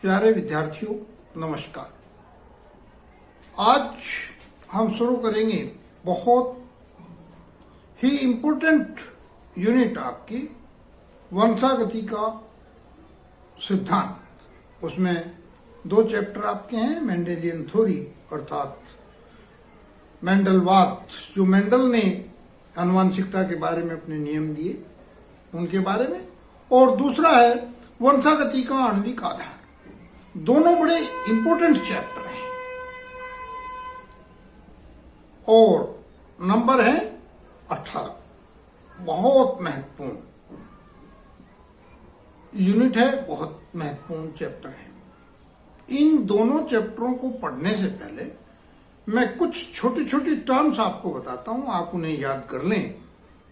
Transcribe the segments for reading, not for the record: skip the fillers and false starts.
प्यारे विद्यार्थियों नमस्कार। आज हम शुरू करेंगे बहुत ही इम्पोर्टेंट यूनिट आपकी वंशागति का सिद्धांत। उसमें दो चैप्टर आपके हैं, मेंडेलियन थ्योरी अर्थात मेंडलवाद, जो मेंडल ने आनुवंशिकता के बारे में अपने नियम दिए उनके बारे में, और दूसरा है वंशागति का आणविक आधार। दोनों बड़े इंपॉर्टेंट चैप्टर हैं और नंबर है 18। बहुत महत्वपूर्ण यूनिट है, बहुत महत्वपूर्ण चैप्टर है। इन दोनों चैप्टरों को पढ़ने से पहले मैं कुछ छोटी छोटी टर्म्स आपको बताता हूं, आप उन्हें याद कर लें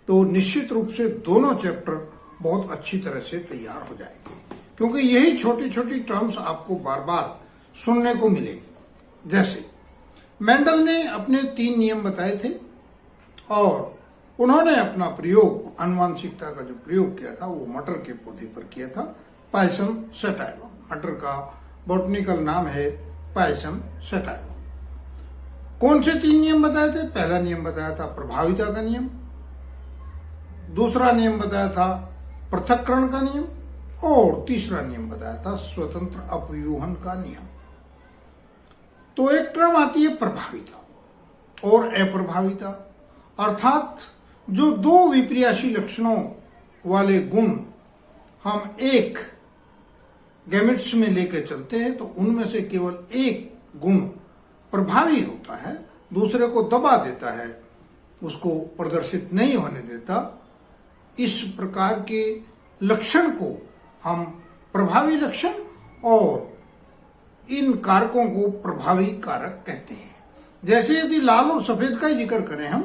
तो निश्चित रूप से दोनों चैप्टर बहुत अच्छी तरह से तैयार हो जाएंगे, क्योंकि यही छोटी छोटी टर्म्स आपको बार बार सुनने को मिलेगी। जैसे मेंडल ने अपने 3 नियम बताए थे और उन्होंने अपना प्रयोग, आनुवंशिकता का जो प्रयोग किया था वो मटर के पौधे पर किया था, पायसम सटाइवम। मटर का बॉटनिकल नाम है पायसम सटाइवम। कौन से 3 नियम बताए थे? पहला नियम बताया था प्रभाविता का नियम, दूसरा नियम बताया था पृथक्करण का नियम, और तीसरा नियम बताया था स्वतंत्र अपव्यूहन का नियम। तो एक टर्म आती है प्रभाविता और अप्रभाविता, अर्थात जो 2 विपर्यासी लक्षणों वाले गुण हम एक गैमेट्स में लेकर चलते हैं तो उनमें से केवल एक गुण प्रभावी होता है, दूसरे को दबा देता है, उसको प्रदर्शित नहीं होने देता। इस प्रकार के लक्षण को हम प्रभावी लक्षण और इन कारकों को प्रभावी कारक कहते हैं। जैसे यदि लाल और सफेद का ही जिक्र करें हम,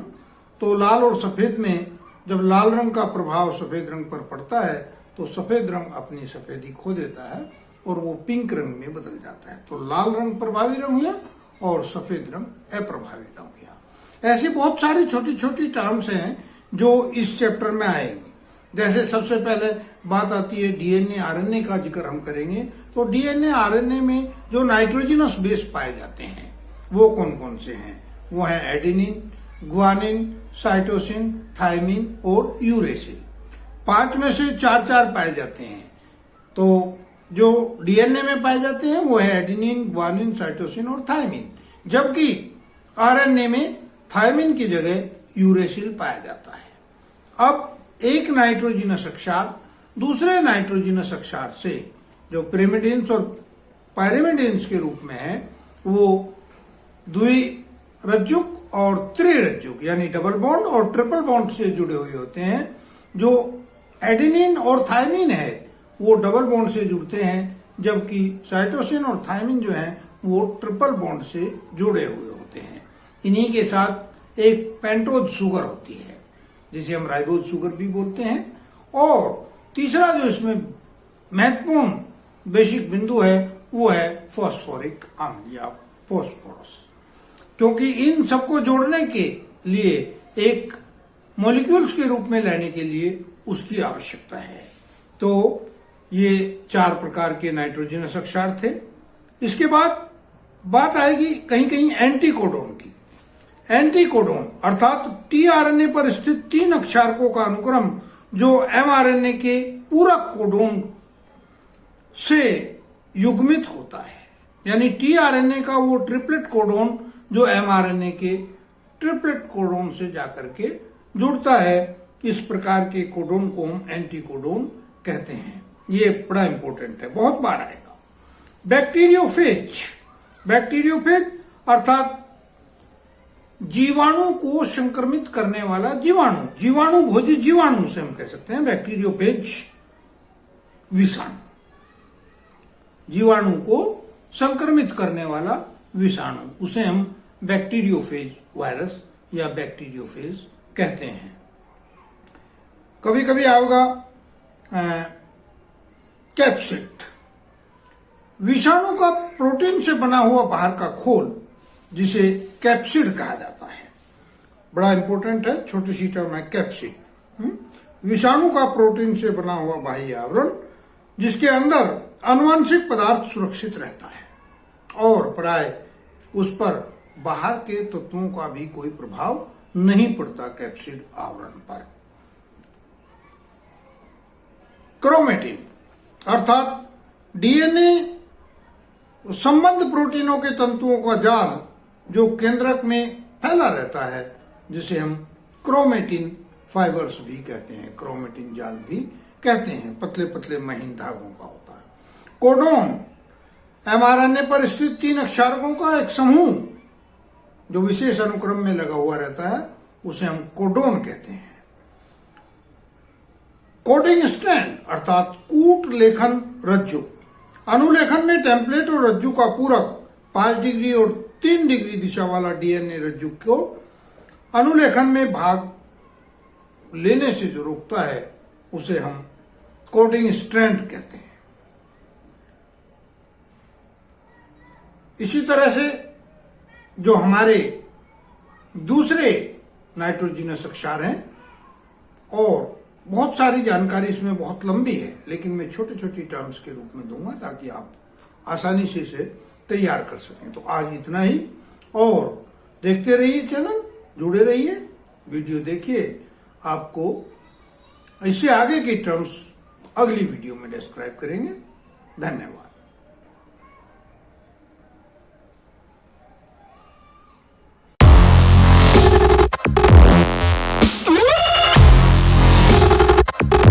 तो लाल और सफेद में जब लाल रंग का प्रभाव सफेद रंग पर पड़ता है तो सफेद रंग अपनी सफेदी खो देता है और वो पिंक रंग में बदल जाता है। तो लाल रंग प्रभावी रंग हुआ और सफेद रंग अप्रभावी रंग हुआ। ऐसी बहुत सारी छोटी छोटी टर्म्स हैं जो इस चैप्टर में आएंगी। जैसे सबसे पहले बात आती है डीएनए आरएनए का जिक्र हम करेंगे, तो डीएनए आरएनए में जो नाइट्रोजनस बेस पाए जाते हैं वो कौन कौन से हैं? वो है एडेनिन, ग्वानिन, साइटोसिन, थायमिन और यूरेसिल। 5 में से 4 पाए जाते हैं। तो जो डीएनए में पाए जाते हैं वो है एडेनिन, ग्वानिन, साइटोसिन और थायमिन, जबकि आरएनए में थायमिन की जगह यूरेसिल पाया जाता है। अब एक नाइट्रोजनस अक्षार दूसरे नाइट्रोजनस अक्षार से, जो पिरिमिडिन्स और पायरिमिडिन्स के रूप में है, वो द्विरज्जुक और त्रिरज्जुक यानी डबल बॉन्ड और ट्रिपल बॉन्ड से जुड़े हुए होते हैं। जो एडेनिन और थायमिन है वो डबल बॉन्ड से जुड़ते हैं, जबकि साइटोसिन और थायमिन जो है वो ट्रिपल बॉन्ड से जुड़े हुए होते हैं। इन्हीं के साथ एक पेंटोज शुगर होती है जिसे हम राइबोज शुगर भी बोलते हैं। और तीसरा जो इसमें महत्वपूर्ण बेसिक बिंदु है वो है फॉस्फोरिक अम्ल या फॉस्फोरस, क्योंकि इन सबको जोड़ने के लिए एक मॉलिक्यूल्स के रूप में लेने के लिए उसकी आवश्यकता है। तो ये 4 प्रकार के नाइट्रोजनस अक्षार थे। इसके बाद बात आएगी कहीं कहीं एंटीकोडोन की। एंटीकोडोन अर्थात टीआरएनए पर स्थित 3 अक्षारकों का अनुक्रम जो एमआरएनए के पूरक कोडोन से युग्मित होता है, यानी टीआरएनए का वो ट्रिपलेट कोडोन जो एमआरएनए के ट्रिपलेट कोडोन से जाकर के जुड़ता है। इस प्रकार के कोडोन को हम एंटीकोडोन कहते हैं। ये बड़ा इंपॉर्टेंट है, बहुत बार आएगा। बैक्टीरियोफेज, बैक्टीरियोफेज अर्थात जीवाणु को संक्रमित करने वाला जीवाणु, जीवाणु भोजी जीवाणु से हम कह सकते हैं बैक्टीरियोफेज विषाणु, जीवाणु को संक्रमित करने वाला विषाणु, उसे हम बैक्टीरियोफेज वायरस या बैक्टीरियोफेज कहते हैं। कभी कभी आएगा कैप्सिड, विषाणु का प्रोटीन से बना हुआ बाहर का खोल जिसे कैप्सिड कहा जाता है। बड़ा इंपॉर्टेंट है, छोटी सी टर्म है कैप्सिड। विषाणु का प्रोटीन से बना हुआ बाह्य आवरण जिसके अंदर आनुवंशिक पदार्थ सुरक्षित रहता है और प्राय उस पर बाहर के तत्वों का भी कोई प्रभाव नहीं पड़ता कैप्सिड आवरण पर। क्रोमेटिन अर्थात डीएनए संबंध प्रोटीनों के तंतुओं का जाल जो केंद्रक में फैला रहता है, जिसे हम क्रोमेटिन फाइबर्स भी कहते हैं, क्रोमेटिन जाल भी कहते हैं, पतले पतले महीन धागों का होता है। कोडोन एमआरएनए पर स्थित 3 अक्षारकों का एक समूह जो विशेष अनुक्रम में लगा हुआ रहता है, उसे हम कोडोन कहते हैं। कोडिंग स्ट्रैंड अर्थात कूट लेखन रज्जु, अनुलेखन में टेम्पलेट और रज्जु का पूरक 5 डिग्री और 3 डिग्री दिशा वाला डीएनए रज्जु को अनुलेखन में भाग लेने से जो रोकता है, उसे हम कोडिंग स्ट्रैंड कहते हैं। इसी तरह से जो हमारे दूसरे नाइट्रोजिनस अक्षार हैं, और बहुत सारी जानकारी इसमें बहुत लंबी है, लेकिन मैं छोटे छोटे टर्म्स के रूप में दूंगा ताकि आप आसानी से इसे तैयार कर सकें। तो आज इतना ही, और देखते रहिए चैनल, जुड़े रहिए, वीडियो देखिए। आपको इससे आगे की टर्म्स अगली वीडियो में डिस्क्राइब करेंगे। धन्यवाद।